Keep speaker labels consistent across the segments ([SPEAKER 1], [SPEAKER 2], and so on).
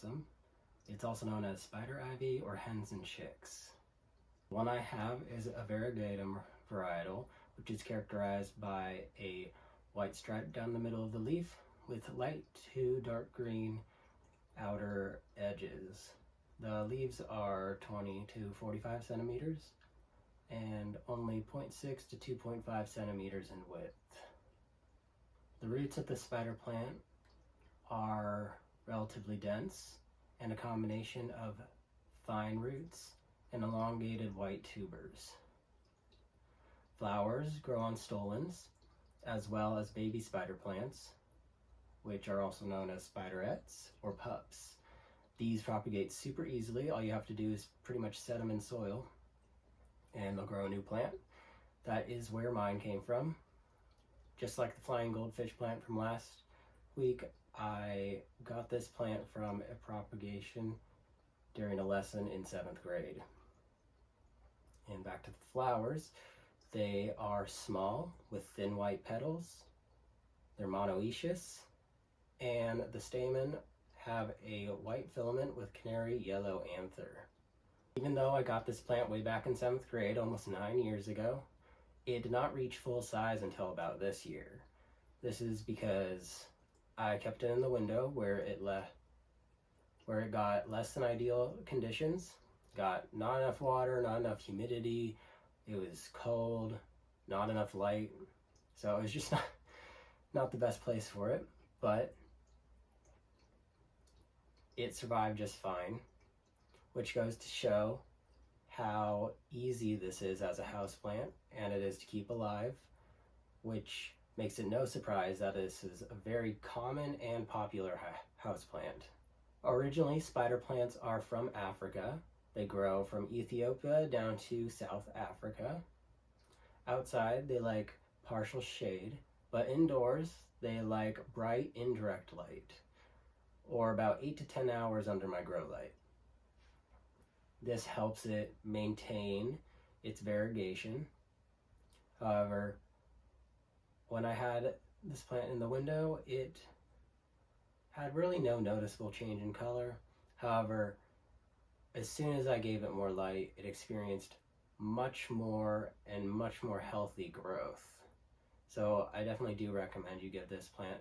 [SPEAKER 1] ectoplasm. It's also known as spider ivy or hens and chicks. One I have is a variegatum varietal, which is characterized by a white stripe down the middle of the leaf with light to dark green outer edges. The leaves are 20 to 45 centimeters and only 0.6 to 2.5 centimeters in width. The roots of the spider plant are relatively dense and a combination of fine roots and elongated white tubers. Flowers grow on stolons, as well as baby spider plants, which are also known as spiderettes or pups. These propagate super easily. All you have to do is pretty much set them in soil and they'll grow a new plant. That is where mine came from. Just like the flying goldfish plant from last week, I got this plant from a propagation during a lesson in 7th grade. And back to the flowers. They are small with thin white petals. They're monoecious, and the stamen have a white filament with canary yellow anther. Even though I got this plant way back in 7th grade, almost 9 years ago, it did not reach full size until about this year. This is because I kept it in the window where it got less than ideal conditions. Got not enough water, not enough humidity, it was cold, not enough light, so it was just not the best place for it, but it survived just fine, which goes to show how easy this is as a houseplant, and it is to keep alive, which makes it no surprise that this is a very common and popular houseplant. Originally, spider plants are from Africa. They grow from Ethiopia down to South Africa. Outside, they like partial shade, but indoors, they like bright indirect light, or about 8 to 10 hours under my grow light. This helps it maintain its variegation. However, when I had this plant in the window, it had really no noticeable change in color. However, as soon as I gave it more light, it experienced much more healthy growth. So I definitely do recommend you give this plant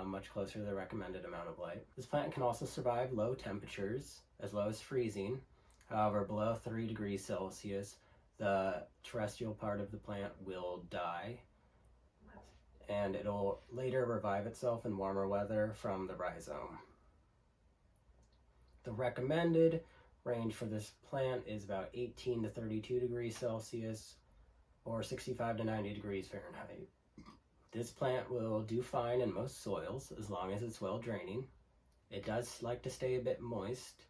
[SPEAKER 1] much closer to the recommended amount of light. This plant can also survive low temperatures, as low as freezing. However, below 3 degrees Celsius, the terrestrial part of the plant will die, and it'll later revive itself in warmer weather from the rhizome. The recommended range for this plant is about 18 to 32 degrees Celsius or 65 to 90 degrees Fahrenheit. This plant will do fine in most soils as long as it's well draining. It does like to stay a bit moist,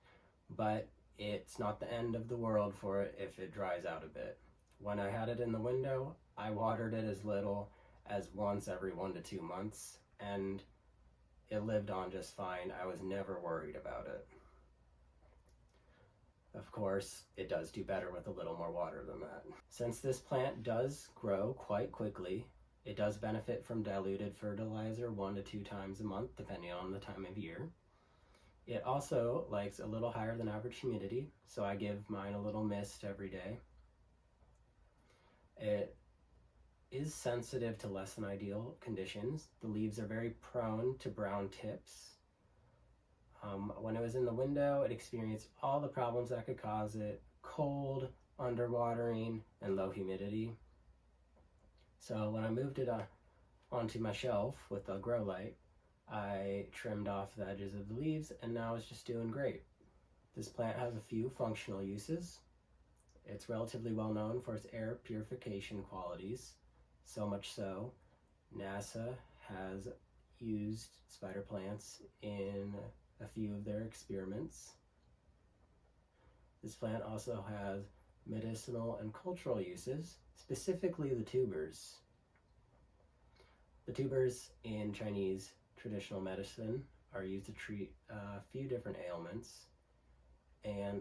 [SPEAKER 1] but it's not the end of the world for it if it dries out a bit. When I had it in the window, I watered it as little as once every 1 to 2 months, and it lived on just fine. I was never worried about it. Of course, it does do better with a little more water than that. Since this plant does grow quite quickly, it does benefit from diluted fertilizer 1 to 2 times a month, depending on the time of year. It also likes a little higher than average humidity, so I give mine a little mist every day. It is sensitive to less than ideal conditions. The leaves are very prone to brown tips. When it was in the window, it experienced all the problems that could cause it: cold, underwatering, and low humidity. So when I moved it onto my shelf with a grow light, I trimmed off the edges of the leaves, and now it's just doing great. This plant has a few functional uses. It's relatively well known for its air purification qualities, so much so NASA has used spider plants in a few of their experiments. This plant also has medicinal and cultural uses, specifically the tubers. The tubers in Chinese traditional medicine are used to treat a few different ailments, and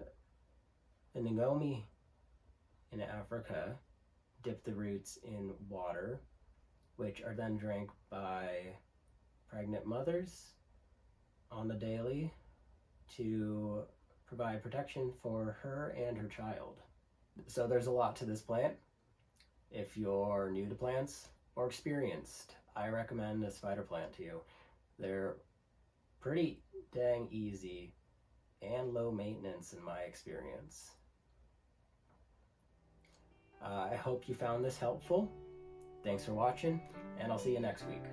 [SPEAKER 1] the Ngomi in Africa dip the roots in water, which are then drank by pregnant mothers on the daily to provide protection for her and her child. So there's a lot to this plant. If you're new to plants or experienced, I recommend a spider plant to you. They're pretty dang easy and low maintenance in my experience. I hope you found this helpful. Thanks for watching, and I'll see you next week.